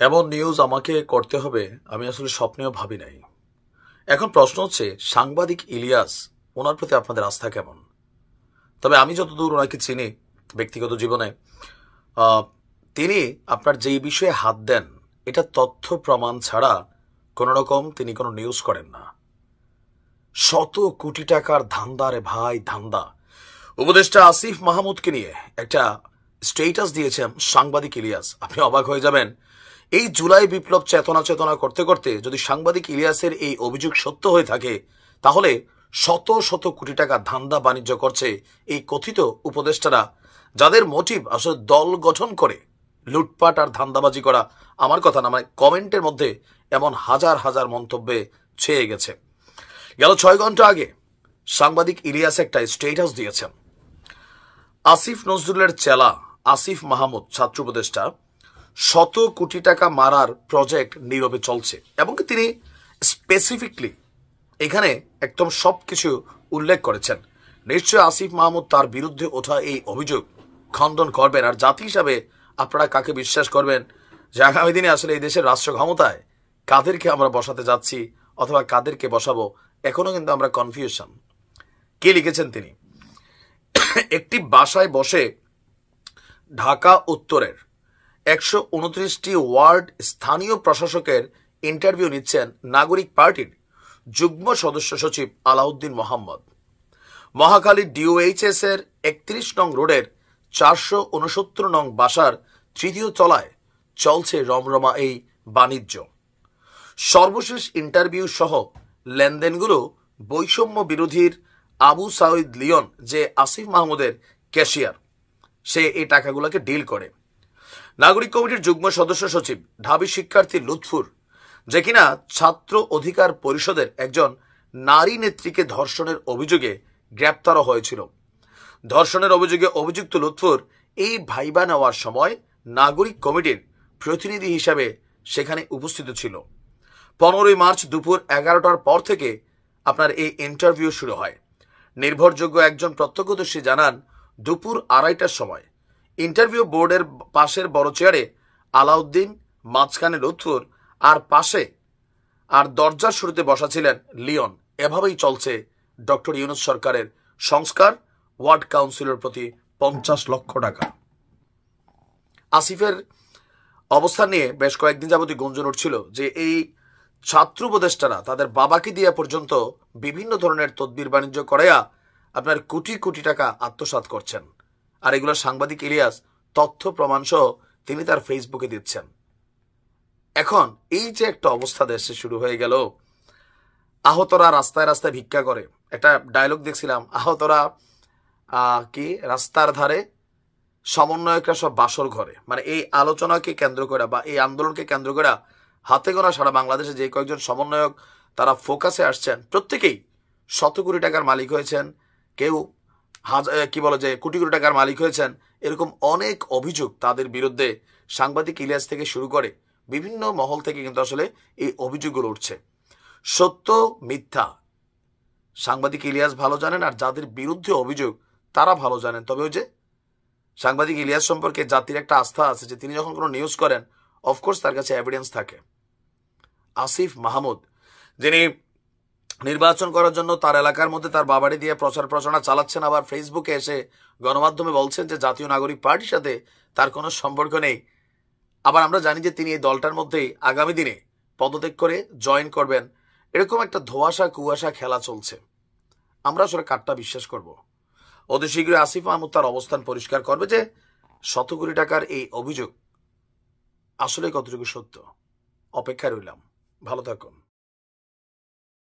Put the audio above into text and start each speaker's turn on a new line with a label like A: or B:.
A: এমন নিউজ আমাকে করতে হবে আমি আসলে স্বপ্নেও ভাবি নাই। এখন প্রশ্ন হচ্ছে সাংবাদিক ইলিয়াস, ওনার প্রতি আপনাদের আস্থা কেমন? তবে আমি যতদূর ওনাকে চিনি ব্যক্তিগত জীবনে, আহ, তিনি আপনার যেই বিষয়ে হাত দেন এটা তথ্য প্রমাণ ছাড়া কোন রকম তিনি কোনো নিউজ করেন না। শত কোটি টাকার ধান্দা রে ভাই, ধান্দা। উপদেষ্টা আসিফ মাহমুদকে নিয়ে একটা স্টেটাস দিয়েছেন সাংবাদিক ইলিয়াস। আপনি অবাক হয়ে যাবেন, এই জুলাই বিপ্লব চেতনা করতে করতে যদি সাংবাদিক ইলিয়াসের এই অভিযোগ সত্য হয়ে থাকে, তাহলে শত শত কোটি টাকা ধান্দা বাণিজ্য করছে এই কথিত উপদেষ্টারা, যাদের মোটিভ আসলে দল গঠন করে লুটপাট আর ধান্দাবাজি করা। আমার কথা না, মানে কমেন্টের মধ্যে এমন হাজার হাজার মন্তব্যে ছেয়ে গেছে। গেল 6 ঘন্টা আগে সাংবাদিক ইলিয়াস একটা স্টেটাস দিয়েছেন। আসিফ নজরুলের চেলা আসিফ মাহমুদ ছাত্র উপদেষ্টা শত কোটি টাকা মারার প্রজেক্ট নীরবে চলছে, এবং তিনি স্পেসিফিকলি এখানে একদম সবকিছু উল্লেখ করেছেন। নিশ্চয় আসিফ মাহমুদ তার বিরুদ্ধে ওঠা এই অভিযোগ খণ্ডন করবেন। আর জাতি হিসাবে আপনারা কাকে বিশ্বাস করবেন যে আগামী দিনে আসলে এই দেশের রাষ্ট্র ক্ষমতায় কাদেরকে আমরা বসাতে যাচ্ছি অথবা কাদেরকে বসাবো, এখনো কিন্তু আমরা কনফিউশন। কে লিখেছেন তিনি? একটি বাসায় বসে ঢাকা উত্তরের 129টি ওয়ার্ড স্থানীয় প্রশাসকের ইন্টারভিউ নিচ্ছেন নাগরিক পার্টির যুগ্ম সদস্য সচিব আলাউদ্দিন মোহাম্মদ। মহাখালী ডিওএইচএস এর 31 নং রোডের 469 নং বাসার 3য় তলায় চলছে রমরমা এই বাণিজ্য। সর্বশেষ ইন্টারভিউ সহ লেনদেনগুলো বৈষম্য বিরোধীর আবু সাঈদ লিয়ন, যে আসিফ মাহমুদের ক্যাশিয়ার, সে এই টাকাগুলোকে ডিল করে। নাগরিক কমিটির যুগ্ম সদস্য সচিব ঢাবি শিক্ষার্থী লুৎফুর, যে কিনা ছাত্র অধিকার পরিষদের একজন নারী নেত্রীকে ধর্ষণের অভিযোগে গ্রেপ্তারও হয়েছিল। ধর্ষণের অভিযোগে অভিযুক্ত লুৎফুর এই ভাইবা নেওয়ার সময় নাগরিক কমিটির প্রতিনিধি হিসাবে সেখানে উপস্থিত ছিল। 15 মার্চ দুপুর 11টার পর থেকে আপনার এই ইন্টারভিউ শুরু হয়। নির্ভরযোগ্য একজন প্রত্যক্ষদর্শী জানান, দুপুর 2:30টার সময় ইন্টারভিউ বোর্ডের পাশের বড় চেয়ারে আলাউদ্দিন, মাঝখানে লুৎফুর, আর পাশে আর দরজার শুরুতে বসা ছিলেন লিওন। এভাবেই চলছে ডক্টর ইউনূস সরকারের সংস্কার, ওয়ার্ড কাউন্সিলের প্রতি 50 লক্ষ টাকা। আসিফের অবস্থান নিয়ে বেশ কয়েকদিন যাবতীয় গুঞ্জন উঠছিল যে এই ছাত্র উপদেষ্টারা তাদের বাবাকে দিয়া পর্যন্ত বিভিন্ন ধরনের তদবির বাণিজ্য করাইয়া আপনার কোটি কোটি টাকা আত্মসাৎ করছেন। আর এগুলো সাংবাদিক ইলিয়াস তথ্য প্রমাণ সহ তিনি তার ফেসবুকে দিচ্ছেন। এখন এই যে একটা অবস্থা দেশে শুরু হয়ে গেল, আহতরা রাস্তায় রাস্তায় ভিক্ষা করে। একটা ডায়লগ দেখছিলাম, আহতরা কি রাস্তার ধারে, সমন্বয়করা সব বাসর ঘরে। মানে এই আলোচনাকে কেন্দ্র করে বা এই আন্দোলনকে কেন্দ্র করে হাতে গোনা সারা বাংলাদেশে যে কয়েকজন সমন্বয়ক তারা ফোকাসে আসছেন, প্রত্যেকেই শত কোটি টাকার মালিক হয়েছেন, কেউ কোটি কোটি টাকার মালিক হয়েছেন। এরকম অনেক অভিযোগ তাদের বিরুদ্ধে সাংবাদিক ইলিয়াস থেকে শুরু করে বিভিন্ন মহল থেকে কিন্তু আসলে এই অভিযোগগুলো উঠছে। সত্য মিথ্যা সাংবাদিক ইলিয়াস ভালো জানেন, আর যাদের বিরুদ্ধে অভিযোগ তারা ভালো জানেন। তবে ওই যে সাংবাদিক ইলিয়াস সম্পর্কে জাতির একটা আস্থা আছে যে তিনি যখন কোনো নিউজ করেন, অফকোর্স তার কাছে এভিডেন্স থাকে। আসিফ মাহমুদ, যিনি নির্বাচন করার জন্য তার এলাকার মধ্যে তার বাবাড়ি দিয়ে প্রচার প্রচারণা চালাচ্ছেন, আবার ফেসবুকে এসে গণমাধ্যমে বলছেন যে জাতীয় নাগরিক পার্টির সাথে তার কোনো সম্পর্ক নেই। আবার আমরা জানি যে তিনি এই দলটার মধ্যেই আগামী দিনে পদত্যাগ করে জয়েন করবেন। এরকম একটা ধোঁয়াশা কুয়াশা খেলা চলছে। আমরা আসলে কারটা বিশ্বাস করব? অতি শীঘ্রই আসিফ মাহমুদ তার অবস্থান পরিষ্কার করবে যে শত কোটি টাকার এই অভিযোগ আসলে কতটুকু সত্য। অপেক্ষায় রইলাম। ভালো থাকুন।